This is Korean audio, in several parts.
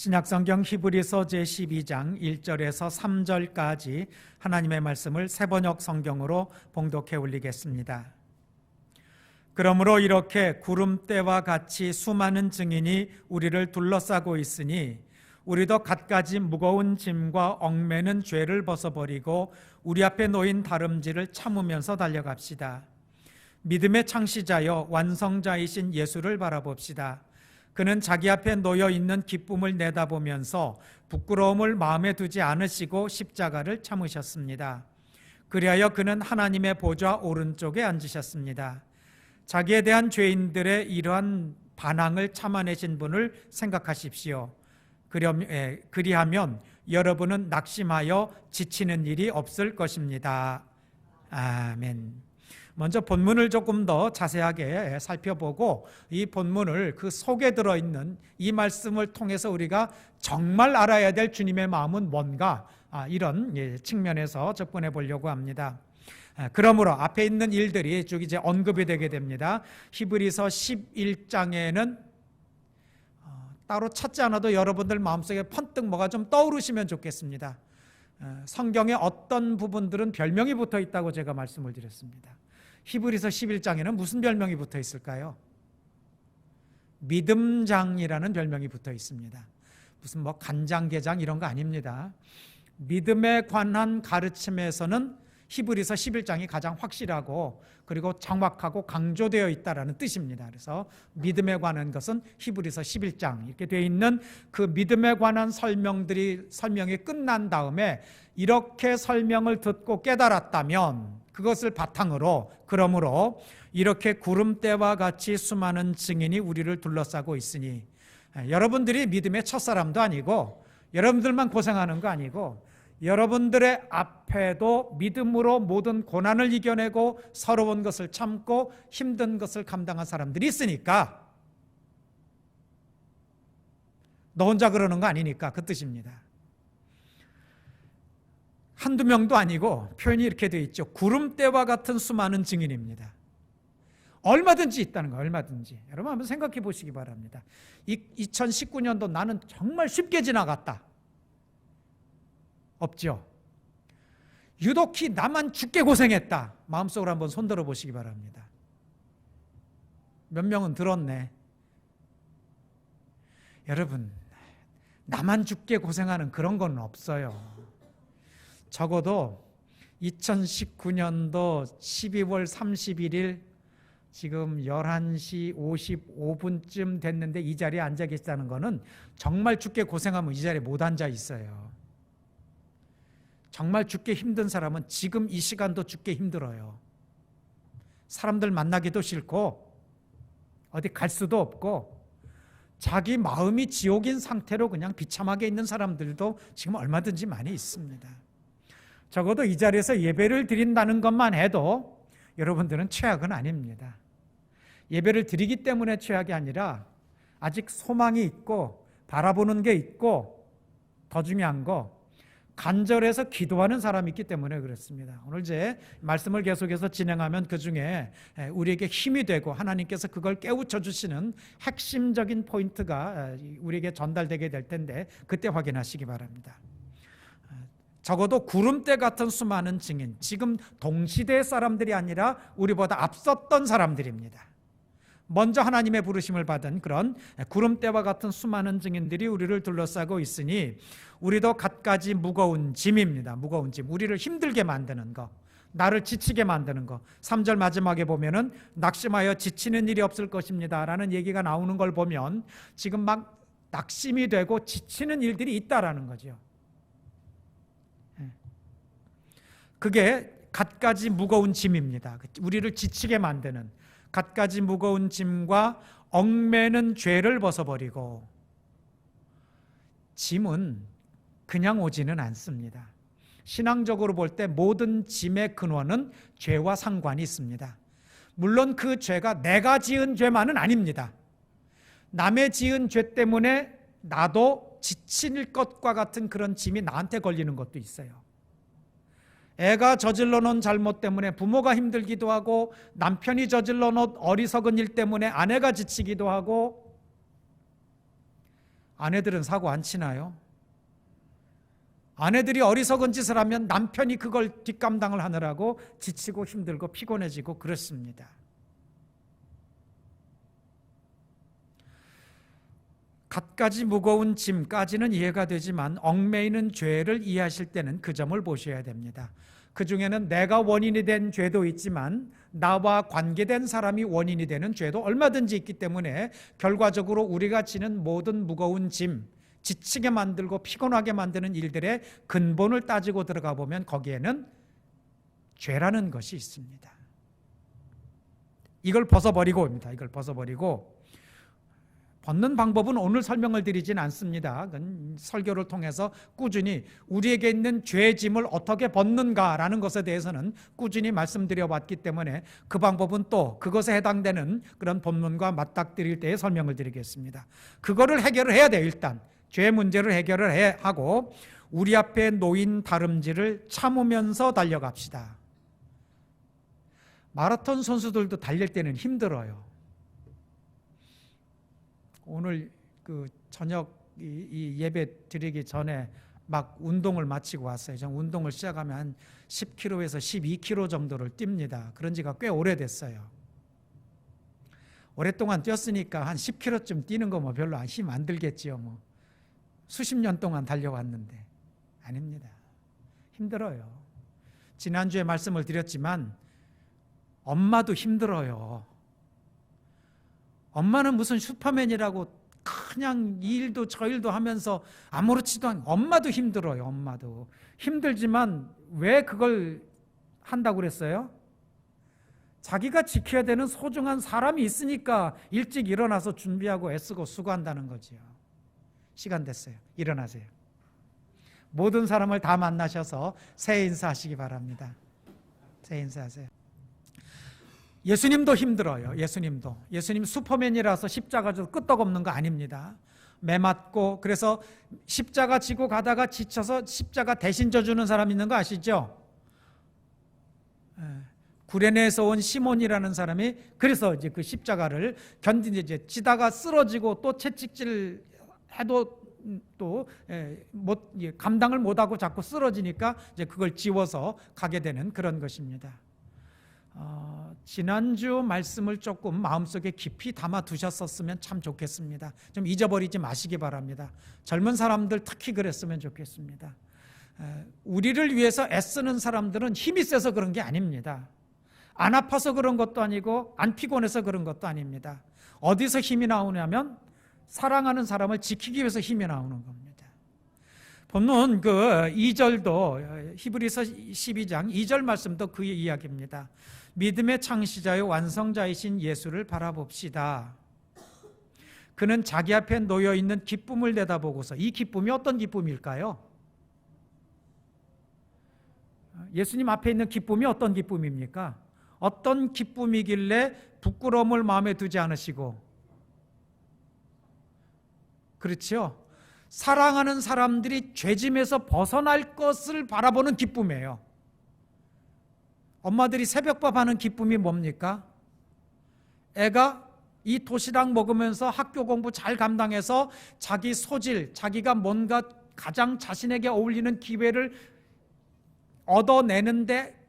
신약성경 히브리서 제12장 1절에서 3절까지 하나님의 말씀을 새번역 성경으로 봉독해 올리겠습니다. 그러므로 이렇게 구름대와 같이 수많은 증인이 우리를 둘러싸고 있으니 우리도 갖가지 무거운 짐과 얽매는 죄를 벗어버리고 우리 앞에 놓인 다름질을 참으면서 달려갑시다. 믿음의 창시자여 완성자이신 예수를 바라봅시다. 그는 자기 앞에 놓여 있는 기쁨을 내다보면서 부끄러움을 마음에 두지 않으시고 십자가를 참으셨습니다. 그리하여 그는 하나님의 보좌 오른쪽에 앉으셨습니다. 자기에 대한 죄인들의 이러한 반항을 참아내신 분을 생각하십시오. 그리하면 여러분은 낙심하여 지치는 일이 없을 것입니다. 아멘. 먼저 본문을 조금 더 자세하게 살펴보고 이 본문을 그 속에 들어있는 이 말씀을 통해서 우리가 정말 알아야 될 주님의 마음은 뭔가 이런 측면에서 접근해 보려고 합니다. 그러므로 앞에 있는 일들이 쭉 이제 언급이 되게 됩니다. 히브리서 11장에는 따로 찾지 않아도 여러분들 마음속에 번뜩 뭐가 좀 떠오르시면 좋겠습니다. 성경의 어떤 부분들은 별명이 붙어 있다고 제가 말씀을 드렸습니다. 히브리서 11장에는 무슨 별명이 붙어 있을까요? 믿음장이라는 별명이 붙어 있습니다. 무슨 뭐 간장게장 이런 거 아닙니다. 믿음에 관한 가르침에서는 히브리서 11장이 가장 확실하고 그리고 정확하고 강조되어 있다라는 뜻입니다. 그래서 믿음에 관한 것은 히브리서 11장 이렇게 되어 있는 그 믿음에 관한 설명이 끝난 다음에 이렇게 설명을 듣고 깨달았다면 그것을 바탕으로 그러므로 이렇게 구름대와 같이 수많은 증인이 우리를 둘러싸고 있으니 여러분들이 믿음의 첫사람도 아니고 여러분들만 고생하는 거 아니고 여러분들의 앞에도 믿음으로 모든 고난을 이겨내고 서러운 것을 참고 힘든 것을 감당한 사람들이 있으니까 너 혼자 그러는 거 아니니까 그 뜻입니다. 한두 명도 아니고 표현이 이렇게 되어 있죠. 구름대와 같은 수많은 증인입니다. 얼마든지 있다는 거예요. 얼마든지. 여러분 한번 생각해 보시기 바랍니다. 2019년도 나는 정말 쉽게 지나갔다. 없죠. 유독히 나만 죽게 고생했다. 마음속으로 한번 손들어 보시기 바랍니다. 몇 명은 들었네. 여러분, 나만 죽게 고생하는 그런 건 없어요. 적어도 2019년도 12월 31일 지금 11시 55분쯤 됐는데 이 자리에 앉아 계시다는 거는 정말 죽게 고생하면 이 자리에 못 앉아 있어요. 정말 죽게 힘든 사람은 지금 이 시간도 죽게 힘들어요. 사람들 만나기도 싫고 어디 갈 수도 없고 자기 마음이 지옥인 상태로 그냥 비참하게 있는 사람들도 지금 얼마든지 많이 있습니다. 적어도 이 자리에서 예배를 드린다는 것만 해도 여러분들은 최악은 아닙니다. 예배를 드리기 때문에 최악이 아니라 아직 소망이 있고 바라보는 게 있고 더 중요한 거 간절해서 기도하는 사람이 있기 때문에 그렇습니다. 오늘 제 말씀을 계속해서 진행하면 그 중에 우리에게 힘이 되고 하나님께서 그걸 깨우쳐 주시는 핵심적인 포인트가 우리에게 전달되게 될 텐데 그때 확인하시기 바랍니다. 적어도 구름대 같은 수많은 증인, 지금 동시대의 사람들이 아니라 우리보다 앞섰던 사람들입니다. 먼저 하나님의 부르심을 받은 그런 구름대와 같은 수많은 증인들이 우리를 둘러싸고 있으니 우리도 갖가지 무거운 짐입니다. 무거운 짐, 우리를 힘들게 만드는 거, 나를 지치게 만드는 거. 3절 마지막에 보면은 낙심하여 지치는 일이 없을 것입니다 라는 얘기가 나오는 걸 보면 지금 막 낙심이 되고 지치는 일들이 있다라는 거죠. 그게 갖가지 무거운 짐입니다. 우리를 지치게 만드는 갖가지 무거운 짐과 얽매는 죄를 벗어버리고. 짐은 그냥 오지는 않습니다. 신앙적으로 볼 때 모든 짐의 근원은 죄와 상관이 있습니다. 물론 그 죄가 내가 지은 죄만은 아닙니다. 남의 지은 죄 때문에 나도 지칠 것과 같은 그런 짐이 나한테 걸리는 것도 있어요. 애가 저질러 놓은 잘못 때문에 부모가 힘들기도 하고 남편이 저질러 놓은 어리석은 일 때문에 아내가 지치기도 하고 아내들은 사고 안 치나요? 아내들이 어리석은 짓을 하면 남편이 그걸 뒷감당을 하느라고 지치고 힘들고 피곤해지고 그렇습니다. 갖가지 무거운 짐까지는 이해가 되지만 얽매이는 죄를 이해하실 때는 그 점을 보셔야 됩니다. 그 중에는 내가 원인이 된 죄도 있지만 나와 관계된 사람이 원인이 되는 죄도 얼마든지 있기 때문에 결과적으로 우리가 지는 모든 무거운 짐, 지치게 만들고 피곤하게 만드는 일들의 근본을 따지고 들어가 보면 거기에는 죄라는 것이 있습니다. 이걸 벗어버리고입니다. 이걸 벗어버리고 벗는 방법은 오늘 설명을 드리진 않습니다. 설교를 통해서 꾸준히 우리에게 있는 죄짐을 어떻게 벗는가라는 것에 대해서는 꾸준히 말씀드려 왔기 때문에 그 방법은 또 그것에 해당되는 그런 본문과 맞닥뜨릴 때에 설명을 드리겠습니다. 그거를 해결을 해야 돼요. 일단 죄 문제를 해결을 해야 하고 우리 앞에 놓인 다름질을 참으면서 달려갑시다. 마라톤 선수들도 달릴 때는 힘들어요. 오늘 그 저녁 이 예배 드리기 전에 막 운동을 마치고 왔어요. 전 운동을 시작하면 한 10km에서 12km 정도를 뜁니다. 그런 지가 꽤 오래됐어요. 오랫동안 뛰었으니까 한 10km쯤 뛰는 거 뭐 별로 힘 안 들겠지요. 뭐 수십 년 동안 달려왔는데 아닙니다. 힘들어요. 지난주에 말씀을 드렸지만 엄마도 힘들어요. 엄마는 무슨 슈퍼맨이라고 그냥 이 일도 저 일도 하면서 아무렇지도 않고 엄마도 힘들어요. 엄마도 힘들지만 왜 그걸 한다고 그랬어요? 자기가 지켜야 되는 소중한 사람이 있으니까 일찍 일어나서 준비하고 애쓰고 수고한다는 거지요. 시간 됐어요. 일어나세요. 모든 사람을 다 만나셔서 새해 인사하시기 바랍니다. 새해 인사하세요. 예수님도 힘들어요. 예수님 슈퍼맨이라서 십자가 져도 끄떡없는 거 아닙니다. 매 맞고 그래서 십자가 지고 가다가 지쳐서 십자가 대신 져주는 사람 있는 거 아시죠? 구레네에서 온 시몬이라는 사람이 그래서 이제 그 십자가를 이제 지다가 쓰러지고 또 채찍질 해도 또 감당을 못하고 자꾸 쓰러지니까 이제 그걸 지워서 가게 되는 그런 것입니다. 지난주 말씀을 조금 마음속에 깊이 담아 두셨었으면 참 좋겠습니다. 좀 잊어버리지 마시기 바랍니다. 젊은 사람들 특히 그랬으면 좋겠습니다. 우리를 위해서 애쓰는 사람들은 힘이 세서 그런 게 아닙니다. 안 아파서 그런 것도 아니고 안 피곤해서 그런 것도 아닙니다. 어디서 힘이 나오냐면 사랑하는 사람을 지키기 위해서 힘이 나오는 겁니다. 본문 그 2절도 히브리서 12장 2절 말씀도 그 이야기입니다. 믿음의 창시자요 완성자이신 예수를 바라봅시다. 그는 자기 앞에 놓여있는 기쁨을 내다보고서 이 기쁨이 어떤 기쁨일까요? 예수님 앞에 있는 기쁨이 어떤 기쁨입니까? 어떤 기쁨이길래 부끄러움을 마음에 두지 않으시고 그렇죠? 사랑하는 사람들이 죄짐에서 벗어날 것을 바라보는 기쁨이에요. 엄마들이 새벽밥 하는 기쁨이 뭡니까? 애가 이 도시락 먹으면서 학교 공부 잘 감당해서 자기 소질, 자기가 뭔가 가장 자신에게 어울리는 기회를 얻어내는데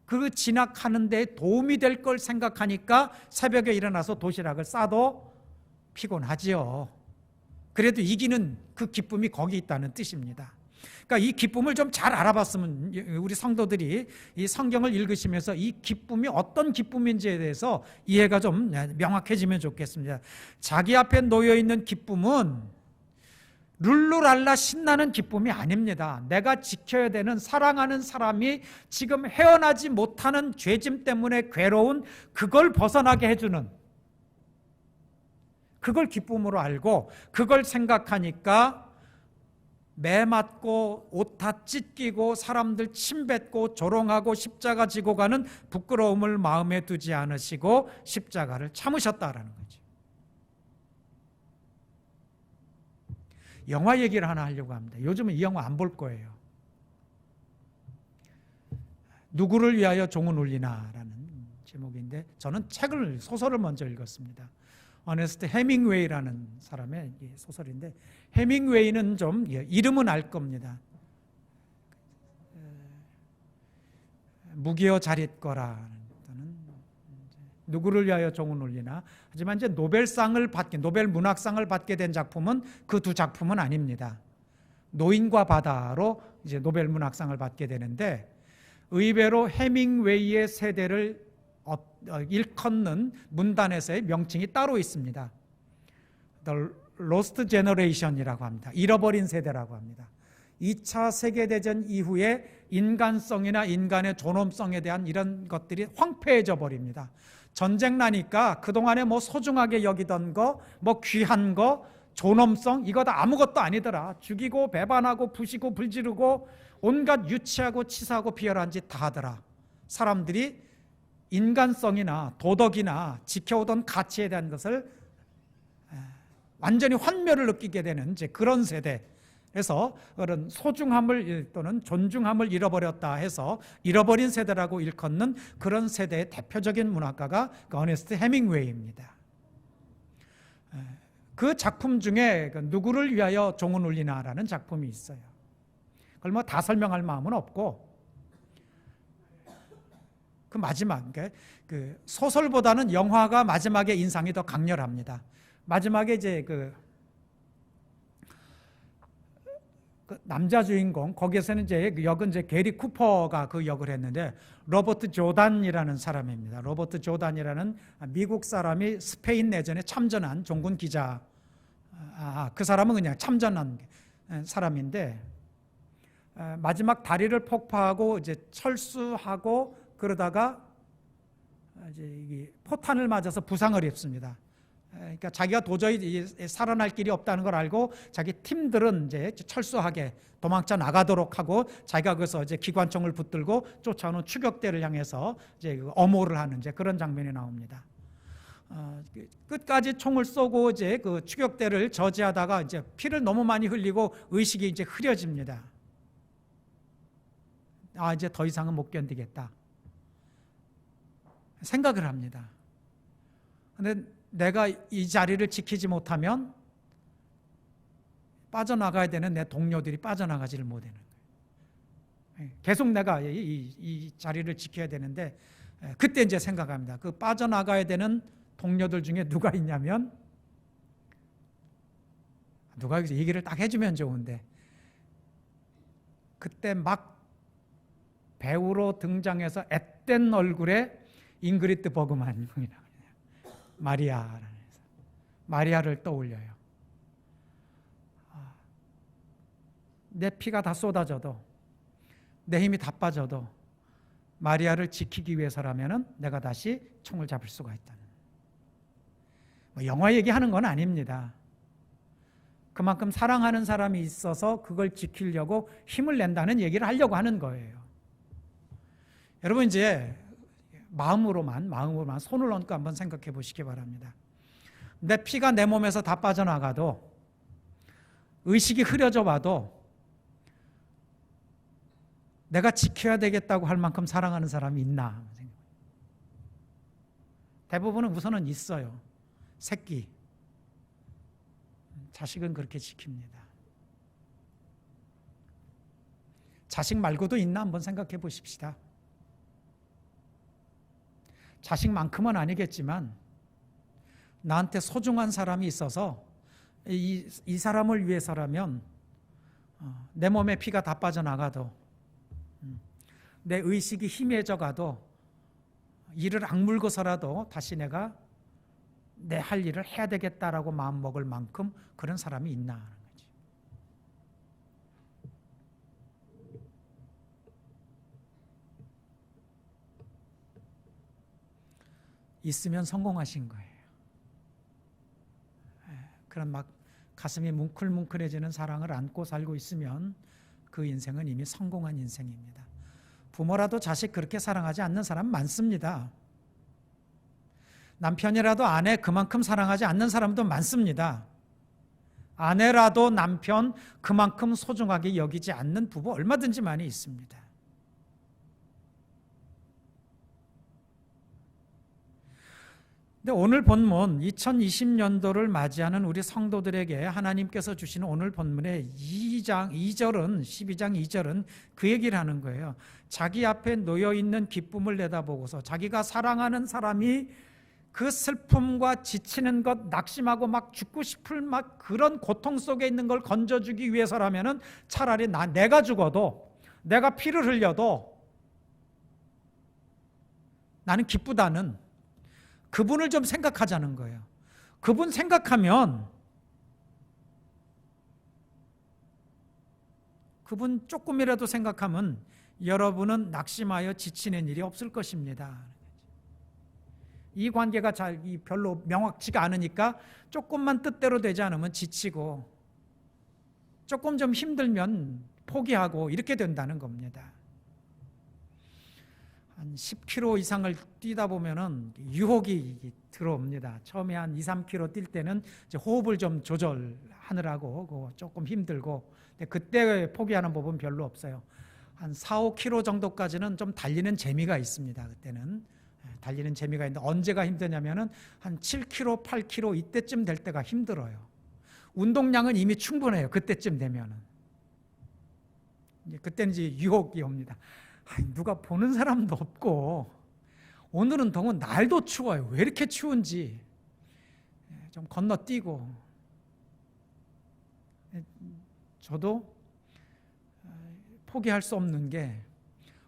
그 진학하는 데 도움이 될 걸 생각하니까 새벽에 일어나서 도시락을 싸도 피곤하지요. 그래도 이기는 그 기쁨이 거기 있다는 뜻입니다. 그러니까 이 기쁨을 좀 잘 알아봤으면 우리 성도들이 이 성경을 읽으시면서 이 기쁨이 어떤 기쁨인지에 대해서 이해가 좀 명확해지면 좋겠습니다. 자기 앞에 놓여있는 기쁨은 룰루랄라 신나는 기쁨이 아닙니다. 내가 지켜야 되는 사랑하는 사람이 지금 헤어나지 못하는 죄짐 때문에 괴로운 그걸 벗어나게 해주는 그걸 기쁨으로 알고 그걸 생각하니까 매 맞고 옷 다 찢기고 사람들 침뱉고 조롱하고 십자가 지고 가는 부끄러움을 마음에 두지 않으시고 십자가를 참으셨다라는 거죠. 영화 얘기를 하나 하려고 합니다. 요즘은 이 영화 안 볼 거예요. 누구를 위하여 종은 울리나라는 제목인데 저는 소설을 먼저 읽었습니다. 어네스트 해밍웨이라는 사람의 소설인데, 해밍웨이는 좀 이름은 알 겁니다. 무기여 잘 있거라, 누구를 위하여 종은 울리나. 하지만 이제 노벨 문학상을 받게 된 작품은 그 두 작품은 아닙니다. 노인과 바다로 이제 노벨 문학상을 받게 되는데, 의외로 해밍웨이의 세대를 일컫는 문단에서의 명칭이 따로 있습니다. The Lost Generation이라고 합니다. 잃어버린 세대라고 합니다. 2차 세계대전 이후에 인간성이나 인간의 존엄성에 대한 이런 것들이 황폐해져 버립니다. 전쟁 나니까 그동안에 뭐 소중하게 여기던 거, 뭐 귀한 거, 존엄성, 이거 다 아무것도 아니더라. 죽이고 배반하고 부시고 불지르고 온갖 유치하고 치사하고 비열한 짓 다 하더라. 사람들이 인간성이나 도덕이나 지켜오던 가치에 대한 것을 완전히 환멸을 느끼게 되는 이제 그런 세대. 그래서 그런 소중함을 또는 존중함을 잃어버렸다 해서 잃어버린 세대라고 일컫는 그런 세대의 대표적인 문학가가 어네스트 해밍웨이입니다. 그 작품 중에 누구를 위하여 종은 울리나라는 작품이 있어요. 그걸 뭐 다 설명할 마음은 없고, 그 마지막, 그 소설보다는 영화가 마지막에 인상이 더 강렬합니다. 마지막에 이제 그 남자 주인공, 거기에서는 이제 역은 이제 게리 쿠퍼가 그 역을 했는데, 로버트 조단이라는 사람입니다. 로버트 조단이라는 미국 사람이 스페인 내전에 참전한 종군 기자. 그 사람은 그냥 참전한 사람인데, 마지막 다리를 폭파하고 이제 철수하고 그러다가 이제 이게 포탄을 맞아서 부상을 입습니다. 그러니까 자기가 도저히 살아날 길이 없다는 걸 알고 자기 팀들은 이제 철수하게 도망쳐 나가도록 하고, 자기가 그래서 이제 기관총을 붙들고 쫓아오는 추격대를 향해서 이제 엄호를 하는 이제 그런 장면이 나옵니다. 끝까지 총을 쏘고 이제 그 추격대를 저지하다가 이제 피를 너무 많이 흘리고 의식이 이제 흐려집니다. 이제 더 이상은 못 견디겠다 생각을 합니다. 근데 내가 이 자리를 지키지 못하면 빠져나가야 되는 내 동료들이 빠져나가지를 못하는 거예요. 계속 내가 이 자리를 지켜야 되는데, 그때 이제 생각합니다. 그 빠져나가야 되는 동료들 중에 누가 있냐면, 누가 여기서 얘기를 딱 해주면 좋은데, 그때 막 배우로 등장해서 앳된 얼굴에 잉그리트 버그만이라고 마리아를 떠올려요. 내 피가 다 쏟아져도, 내 힘이 다 빠져도 마리아를 지키기 위해서라면 내가 다시 총을 잡을 수가 있다는. 영화 얘기하는 건 아닙니다. 그만큼 사랑하는 사람이 있어서 그걸 지키려고 힘을 낸다는 얘기를 하려고 하는 거예요. 여러분, 이제 마음으로만 손을 얹고 한번 생각해 보시기 바랍니다. 내 피가 내 몸에서 다 빠져나가도, 의식이 흐려져 봐도 내가 지켜야 되겠다고 할 만큼 사랑하는 사람이 있나? 대부분은 우선은 있어요. 새끼, 자식은 그렇게 지킵니다. 자식 말고도 있나 한번 생각해 보십시다. 자식만큼은 아니겠지만 나한테 소중한 사람이 있어서 이 사람을 위해서라면 내 몸에 피가 다 빠져나가도, 내 의식이 희미해져 가도, 이를 악물고서라도 다시 내가 내 할 일을 해야 되겠다라고 마음먹을 만큼 그런 사람이 있나 하는 거지. 있으면 성공하신 거예요. 그런 막 가슴이 뭉클뭉클해지는 사랑을 안고 살고 있으면 그 인생은 이미 성공한 인생입니다. 부모라도 자식 그렇게 사랑하지 않는 사람 많습니다. 남편이라도 아내 그만큼 사랑하지 않는 사람도 많습니다. 아내라도 남편 그만큼 소중하게 여기지 않는 부부 얼마든지 많이 있습니다. 근데 오늘 본문 2020년도를 맞이하는 우리 성도들에게 하나님께서 주시는 오늘 본문의 12장 2절은 그 얘기를 하는 거예요. 자기 앞에 놓여 있는 기쁨을 내다보고서 자기가 사랑하는 사람이 그 슬픔과 지치는 것, 낙심하고 막 죽고 싶을 막 그런 고통 속에 있는 걸 건져주기 위해서라면은 차라리 내가 죽어도, 내가 피를 흘려도 나는 기쁘다는 그분을 좀 생각하자는 거예요. 그분 생각하면 그분 조금이라도 생각하면 여러분은 낙심하여 지치는 일이 없을 것입니다. 이 관계가 별로 명확치가 않으니까 조금만 뜻대로 되지 않으면 지치고 조금 좀 힘들면 포기하고 이렇게 된다는 겁니다. 한 10km 이상을 뛰다 보면은 유혹이 들어옵니다. 처음에 한 2, 3km 뛸 때는 이제 호흡을 좀 조절하느라고 조금 힘들고, 근데 그때 포기하는 법은 별로 없어요. 한 4, 5km 정도까지는 좀 달리는 재미가 있습니다. 그때는 달리는 재미가 있는데 언제가 힘드냐면은 한 7km, 8km 이때쯤 될 때가 힘들어요. 운동량은 이미 충분해요. 그때쯤 되면은. 그때는 이제 유혹이 옵니다. 누가 보는 사람도 없고 오늘은 더군 날도 추워요. 왜 이렇게 추운지 좀 건너뛰고. 저도 포기할 수 없는 게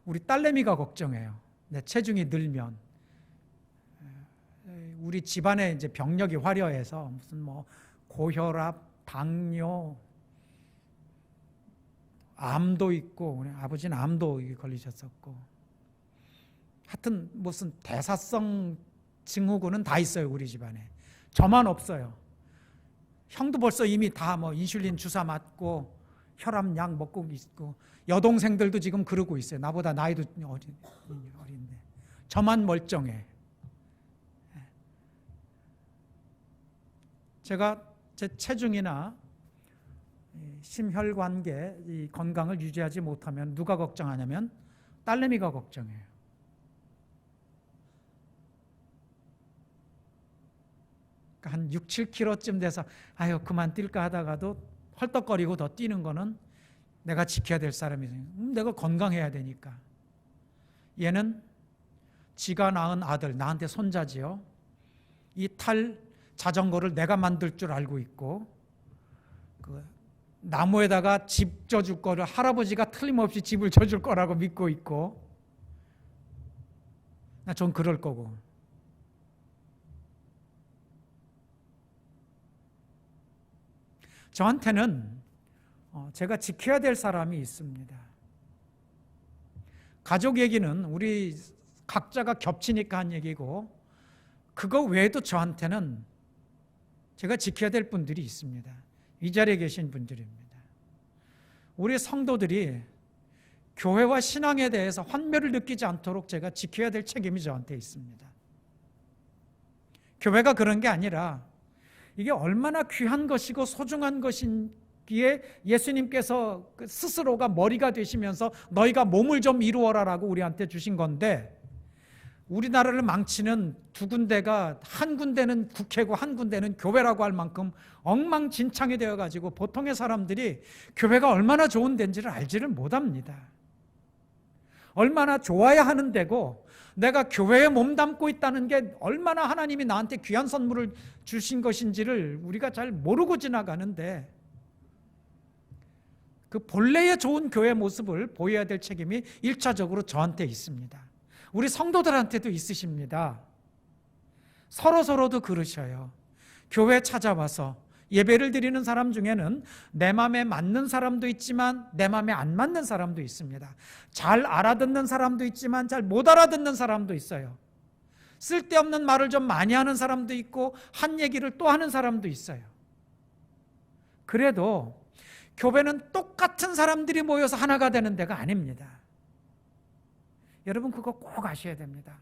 우리 딸내미가 걱정해요. 내 체중이 늘면 우리 집안에 이제 병력이 화려해서 무슨 뭐 고혈압, 당뇨, 암도 있고, 우리 아버지는 암도 걸리셨었고, 하여튼 무슨 대사성 증후군은 다 있어요. 우리 집안에. 저만 없어요. 형도 벌써 이미 다 뭐 인슐린 주사 맞고 혈압약 먹고 있고, 여동생들도 지금 그러고 있어요. 나보다 나이도 어린데 저만 멀쩡해. 제가 제 체중이나 심혈관계 이 건강을 유지하지 못하면 누가 걱정하냐면 딸내미가 걱정해요. 그러니까 한 6, 7km쯤 돼서 아유 그만 뛸까 하다가도 헐떡거리고 더 뛰는 거는 내가 지켜야 될 사람이 내가 건강해야 되니까. 얘는 지가 낳은 아들, 나한테 손자지요. 이 탈 자전거를 내가 만들 줄 알고 있고, 그 나무에다가 집 져줄 거를 할아버지가 틀림없이 집을 져줄 거라고 믿고 있고, 전 그럴 거고. 저한테는 제가 지켜야 될 사람이 있습니다. 가족 얘기는 우리 각자가 겹치니까 한 얘기고, 그거 외에도 저한테는 제가 지켜야 될 분들이 있습니다. 이 자리에 계신 분들입니다. 우리 성도들이 교회와 신앙에 대해서 환멸을 느끼지 않도록 제가 지켜야 될 책임이 저한테 있습니다. 교회가 그런 게 아니라 이게 얼마나 귀한 것이고 소중한 것인기에 예수님께서 스스로가 머리가 되시면서 너희가 몸을 좀 이루어라라고 우리한테 주신 건데, 우리나라를 망치는 두 군데가, 한 군데는 국회고 한 군데는 교회라고 할 만큼 엉망진창이 되어가지고 보통의 사람들이 교회가 얼마나 좋은 데인지를 알지를 못합니다. 얼마나 좋아야 하는 데고 내가 교회에 몸담고 있다는 게 얼마나 하나님이 나한테 귀한 선물을 주신 것인지를 우리가 잘 모르고 지나가는데, 그 본래의 좋은 교회 모습을 보여야 될 책임이 1차적으로 저한테 있습니다. 우리 성도들한테도 있으십니다. 서로서로도 그러셔요. 교회 찾아와서 예배를 드리는 사람 중에는 내 마음에 맞는 사람도 있지만 내 마음에 안 맞는 사람도 있습니다. 잘 알아듣는 사람도 있지만 잘 못 알아듣는 사람도 있어요. 쓸데없는 말을 좀 많이 하는 사람도 있고 한 얘기를 또 하는 사람도 있어요. 그래도 교회는 똑같은 사람들이 모여서 하나가 되는 데가 아닙니다. 여러분 그거 꼭 아셔야 됩니다.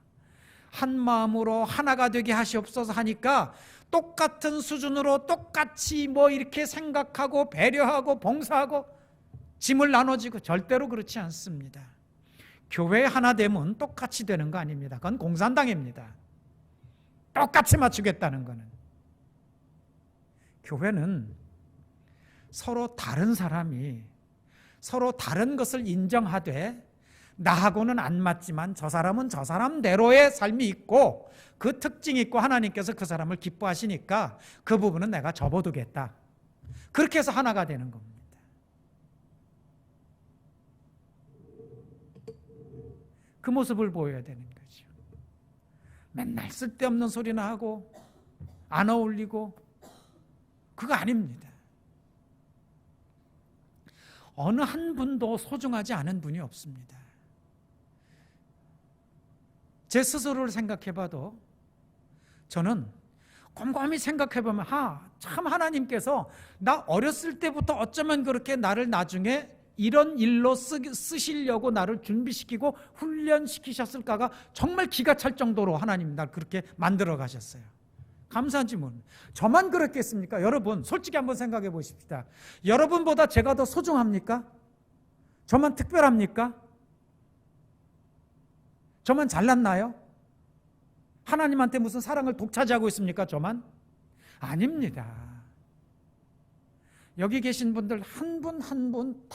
한 마음으로 하나가 되게 하시옵소서 하니까 똑같은 수준으로 똑같이 뭐 이렇게 생각하고 배려하고 봉사하고 짐을 나눠지고, 절대로 그렇지 않습니다. 교회 하나 되면 똑같이 되는 거 아닙니다. 그건 공산당입니다. 똑같이 맞추겠다는 거는. 교회는 서로 다른 사람이 서로 다른 것을 인정하되 나하고는 안 맞지만 저 사람은 저 사람대로의 삶이 있고 그 특징이 있고 하나님께서 그 사람을 기뻐하시니까 그 부분은 내가 접어두겠다. 그렇게 해서 하나가 되는 겁니다. 그 모습을 보여야 되는 거죠. 맨날 쓸데없는 소리나 하고 안 어울리고 그거 아닙니다. 어느 한 분도 소중하지 않은 분이 없습니다. 제 스스로를 생각해봐도 저는 곰곰이 생각해보면 참 하나님께서 나 어렸을 때부터 어쩌면 그렇게 나를 나중에 이런 일로 쓰시려고 나를 준비시키고 훈련시키셨을까가 정말 기가 찰 정도로 하나님 날 그렇게 만들어 가셨어요. 감사한지 모릅니다. 저만 그랬겠습니까? 여러분 솔직히 한번 생각해 보십시다. 여러분보다 제가 더 소중합니까? 저만 특별합니까? 저만 잘났나요? 하나님한테 무슨 사랑을 독차지하고 있습니까? 저만? 아닙니다. 여기 계신 분들 한 분 한 분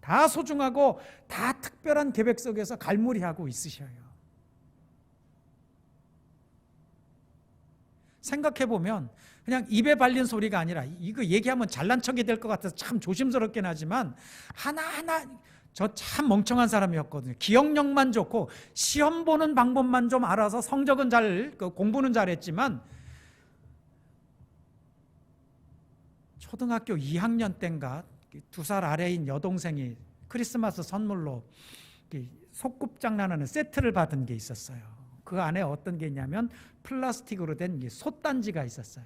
다 소중하고 다 특별한 계획 속에서 갈무리하고 있으셔요. 생각해보면 그냥 입에 발린 소리가 아니라 이거 얘기하면 잘난 척이 될 것 같아서 참 조심스럽긴 하지만 하나하나 저 참 멍청한 사람이었거든요. 기억력만 좋고 시험 보는 방법만 좀 알아서 성적은 공부는 잘했지만 초등학교 2학년 때인가 2살 아래인 여동생이 크리스마스 선물로 소꿉장난하는 세트를 받은 게 있었어요. 그 안에 어떤 게 있냐면 플라스틱으로 된 솥단지가 있었어요.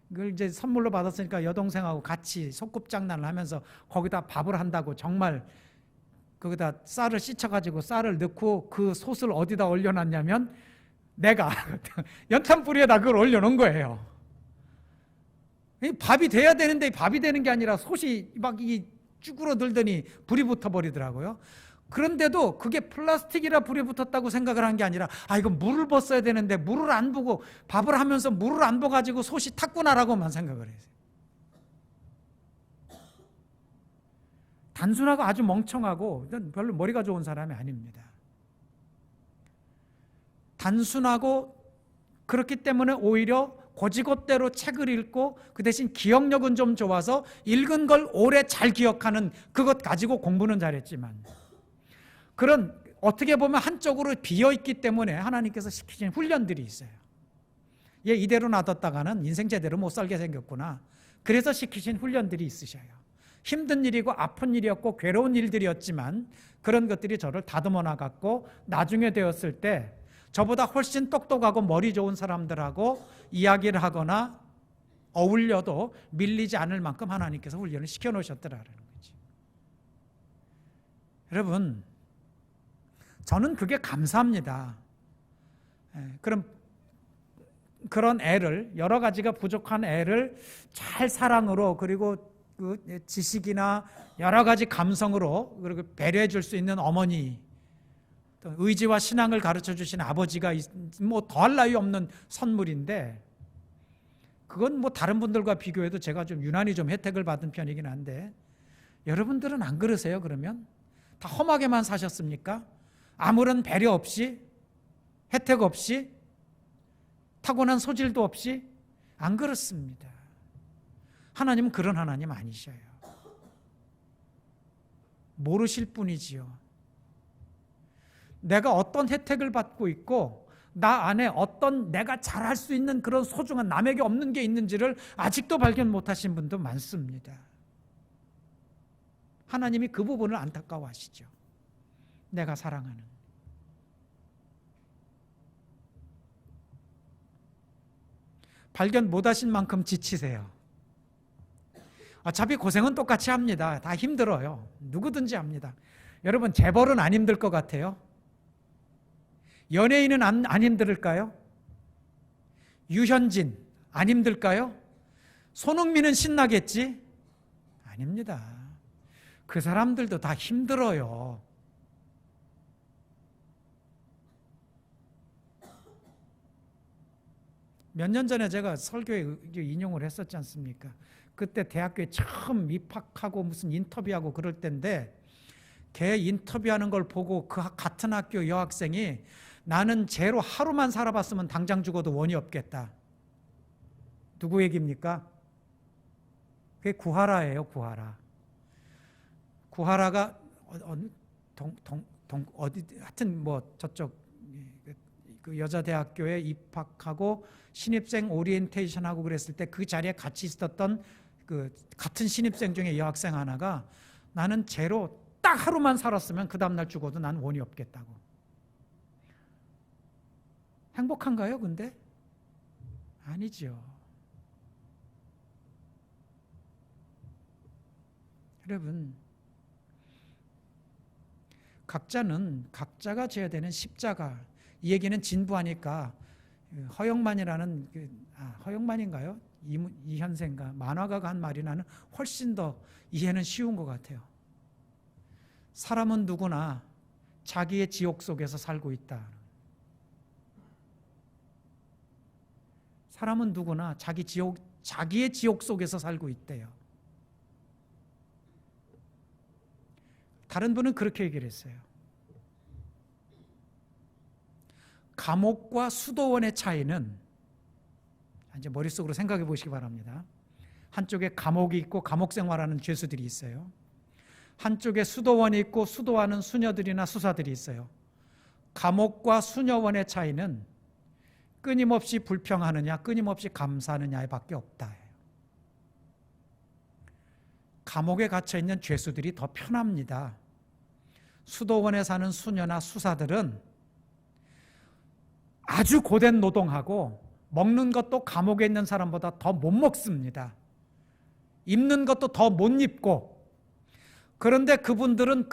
그걸 이제 선물로 받았으니까 여동생하고 같이 소꿉장난을 하면서 거기다 밥을 한다고 정말 거기다 쌀을 씻어가지고 쌀을 넣고 그 솥을 어디다 올려놨냐면 내가 연탄불에다 그걸 올려놓은 거예요. 밥이 돼야 되는데 밥이 되는 게 아니라 솥이 막 쭈그러들더니 불이 붙어버리더라고요. 그런데도 그게 플라스틱이라 불이 붙었다고 생각을 한 게 아니라 이거 물을 붓어야 되는데 물을 안 부고 밥을 하면서 물을 안 부어가지고 솥이 탔구나라고만 생각을 했어요. 단순하고 아주 멍청하고 별로 머리가 좋은 사람이 아닙니다. 단순하고 그렇기 때문에 오히려 고지곳대로 책을 읽고 그 대신 기억력은 좀 좋아서 읽은 걸 오래 잘 기억하는 그것 가지고 공부는 잘했지만 그런 어떻게 보면 한쪽으로 비어있기 때문에 하나님께서 시키신 훈련들이 있어요. 얘 이대로 놔뒀다가는 인생 제대로 못 살게 생겼구나. 그래서 시키신 훈련들이 있으셔요. 힘든 일이고 아픈 일이었고 괴로운 일들이었지만 그런 것들이 저를 다듬어 나갔고 나중에 되었을 때 저보다 훨씬 똑똑하고 머리 좋은 사람들하고 이야기를 하거나 어울려도 밀리지 않을 만큼 하나님께서 훈련을 시켜놓으셨더라는 거지. 여러분, 저는 그게 감사합니다. 그런 애를, 여러 가지가 부족한 애를 잘 사랑으로 그리고 그 지식이나 여러 가지 감성으로 그리고 배려해 줄 수 있는 어머니, 의지와 신앙을 가르쳐 주신 아버지가 뭐 더할 나위 없는 선물인데 그건 뭐 다른 분들과 비교해도 제가 좀 유난히 좀 혜택을 받은 편이긴 한데 여러분들은 안 그러세요? 그러면 다 험하게만 사셨습니까? 아무런 배려 없이 혜택 없이 타고난 소질도 없이 안 그렇습니다. 하나님은 그런 하나님 아니셔요. 모르실 뿐이지요. 내가 어떤 혜택을 받고 있고 나 안에 어떤 내가 잘할 수 있는 그런 소중한 남에게 없는 게 있는지를 아직도 발견 못하신 분도 많습니다. 하나님이 그 부분을 안타까워하시죠. 내가 사랑하는. 발견 못하신 만큼 지치세요. 어차피 고생은 똑같이 합니다. 다 힘들어요. 누구든지 합니다. 여러분 재벌은 안 힘들 것 같아요? 연예인은 안 힘들까요? 유현진 안 힘들까요? 손흥민은 신나겠지? 아닙니다. 그 사람들도 다 힘들어요. 몇 년 전에 제가 설교에 인용을 했었지 않습니까? 그때 대학교에 처음 입학하고 무슨 인터뷰하고 그럴 때인데 걔 인터뷰하는 걸 보고 그 같은 학교 여학생이 나는 쟤로 하루만 살아봤으면 당장 죽어도 원이 없겠다. 누구 얘기입니까? 그게 구하라예요, 구하라. 구하라가 어디 하여튼 뭐 저쪽 그 여자 대학교에 입학하고 신입생 오리엔테이션 하고 그랬을 때 그 자리에 같이 있었던 그 같은 신입생 중에 여학생 하나가 나는 쟤로 딱 하루만 살았으면 그 다음날 죽어도 난 원이 없겠다고. 행복한가요, 근데? 아니죠. 여러분, 각자는 각자가 져야 되는 십자가, 이 얘기는 진부하니까 허영만이라는 허영만인가요? 이현생가 만화가가 한 말이 나는 훨씬 더 이해는 쉬운 것 같아요. 사람은 누구나 자기의 지옥 속에서 살고 있다. 사람은 누구나 자기의 지옥 속에서 살고 있대요. 다른 분은 그렇게 얘기를 했어요. 감옥과 수도원의 차이는, 이제 머릿속으로 생각해 보시기 바랍니다. 한쪽에 감옥이 있고 감옥 생활하는 죄수들이 있어요. 한쪽에 수도원이 있고 수도하는 수녀들이나 수사들이 있어요. 감옥과 수녀원의 차이는 끊임없이 불평하느냐 끊임없이 감사하느냐에 밖에 없다. 감옥에 갇혀 있는 죄수들이 더 편합니다. 수도원에 사는 수녀나 수사들은 아주 고된 노동하고 먹는 것도 감옥에 있는 사람보다 더 못 먹습니다. 입는 것도 더 못 입고, 그런데 그분들은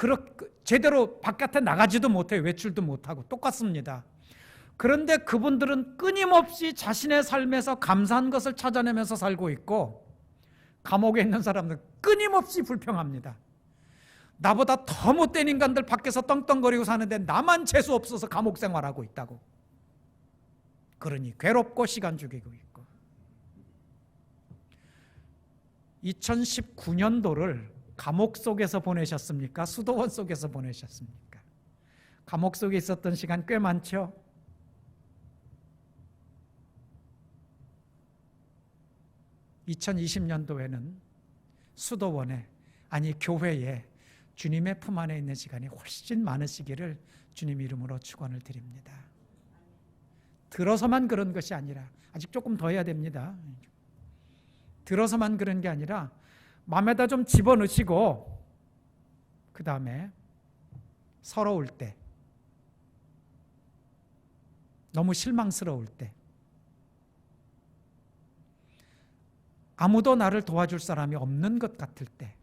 제대로 바깥에 나가지도 못해요. 외출도 못하고 똑같습니다. 그런데 그분들은 끊임없이 자신의 삶에서 감사한 것을 찾아내면서 살고 있고, 감옥에 있는 사람들은 끊임없이 불평합니다. 나보다 더 못된 인간들 밖에서 떵떵거리고 사는데 나만 재수 없어서 감옥 생활하고 있다고. 그러니 괴롭고 시간 죽이고 있고. 2019년도를 감옥 속에서 보내셨습니까? 수도원 속에서 보내셨습니까? 감옥 속에 있었던 시간 꽤 많죠? (2020년도에는) 수도원에, 아니 교회에 주님의 품 안에 있는 시간이 훨씬 많으시기를 주님 이름으로 축원을 드립니다. 들어서만 그런 것이 아니라, 아직 조금 더 해야 됩니다. 들어서만 그런 게 아니라 마음에다 좀 집어넣으시고, 그 다음에 서러울 때, 너무 실망스러울 때, 아무도 나를 도와줄 사람이 없는 것 같을 때,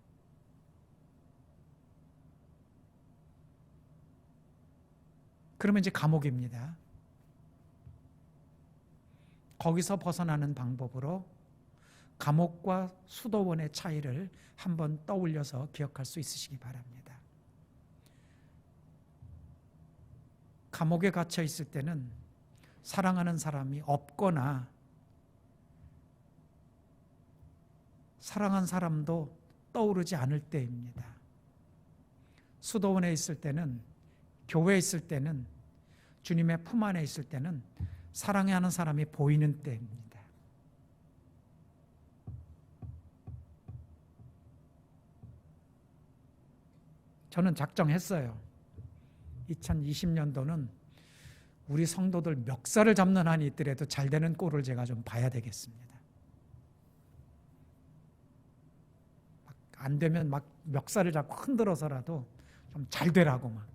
그러면 이제 감옥입니다. 거기서 벗어나는 방법으로 감옥과 수도원의 차이를 한번 떠올려서 기억할 수 있으시기 바랍니다. 감옥에 갇혀 있을 때는 사랑하는 사람이 없거나 사랑한 사람도 떠오르지 않을 때입니다. 수도원에 있을 때는, 교회에 있을 때는, 주님의 품 안에 있을 때는 사랑하는 사람이 보이는 때입니다. 저는 작정했어요. 2020년도는 우리 성도들 멱살을 잡는 한이 있더라도 잘 되는 꼴을 제가 좀 봐야 되겠습니다. 안 되면 막 멱살을 잡고 흔들어서라도 좀 잘 되라고 막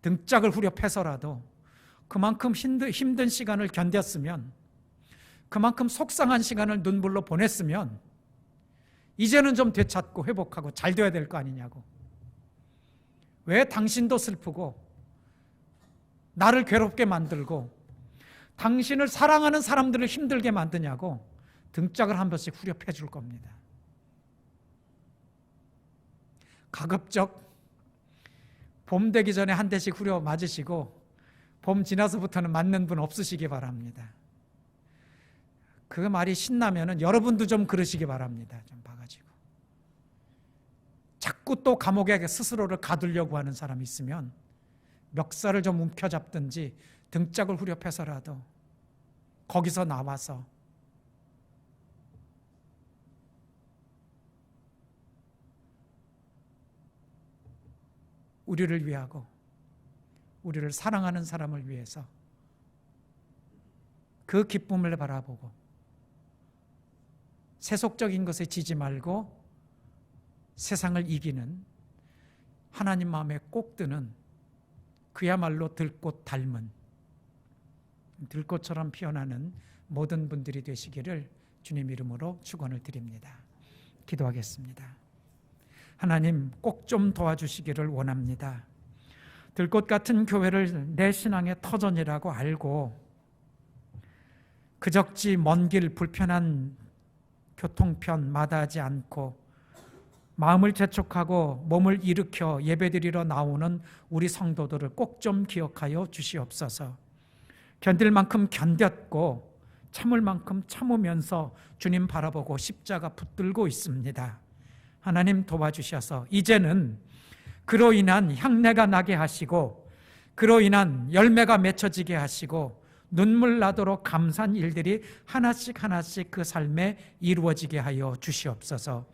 등짝을 후려 패서라도 그만큼 힘든 시간을 견뎠으면, 그만큼 속상한 시간을 눈물로 보냈으면 이제는 좀 되찾고 회복하고 잘 돼야 될 거 아니냐고. 왜 당신도 슬프고 나를 괴롭게 만들고 당신을 사랑하는 사람들을 힘들게 만드냐고 등짝을 한 번씩 후려 패줄 겁니다. 가급적 봄 되기 전에 한 대씩 후려 맞으시고 봄 지나서부터는 맞는 분 없으시기 바랍니다. 그 말이 신나면은 여러분도 좀 그러시기 바랍니다. 좀 봐가지고. 자꾸 또 감옥에 스스로를 가두려고 하는 사람이 있으면 멱살을 좀 움켜잡든지 등짝을 후려펴서라도 거기서 나와서 우리를 위하고 우리를 사랑하는 사람을 위해서 그 기쁨을 바라보고 세속적인 것에 지지 말고 세상을 이기는 하나님 마음에 꼭 드는 그야말로 들꽃 닮은 들꽃처럼 피어나는 모든 분들이 되시기를 주님 이름으로 축원을 드립니다. 기도하겠습니다. 하나님 꼭 좀 도와주시기를 원합니다. 들꽃 같은 교회를 내 신앙의 터전이라고 알고 그적지 먼 길 불편한 교통편 마다하지 않고 마음을 재촉하고 몸을 일으켜 예배드리러 나오는 우리 성도들을 꼭 좀 기억하여 주시옵소서. 견딜 만큼 견뎠고 참을 만큼 참으면서 주님 바라보고 십자가 붙들고 있습니다. 하나님 도와주셔서 이제는 그로 인한 향내가 나게 하시고 그로 인한 열매가 맺혀지게 하시고 눈물 나도록 감사한 일들이 하나씩 하나씩 그 삶에 이루어지게 하여 주시옵소서.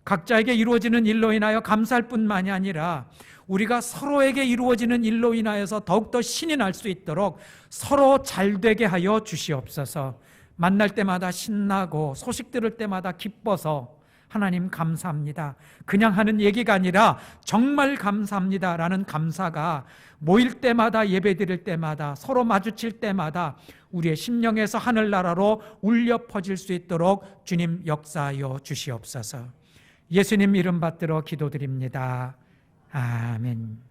각자에게 이루어지는 일로 인하여 감사할 뿐만이 아니라 우리가 서로에게 이루어지는 일로 인하여서 더욱더 신이 날 수 있도록 서로 잘되게 하여 주시옵소서. 만날 때마다 신나고 소식 들을 때마다 기뻐서 하나님 감사합니다. 그냥 하는 얘기가 아니라 정말 감사합니다라는 감사가 모일 때마다 예배드릴 때마다 서로 마주칠 때마다 우리의 심령에서 하늘나라로 울려 퍼질 수 있도록 주님 역사하여 주시옵소서. 예수님 이름 받들어 기도드립니다. 아멘.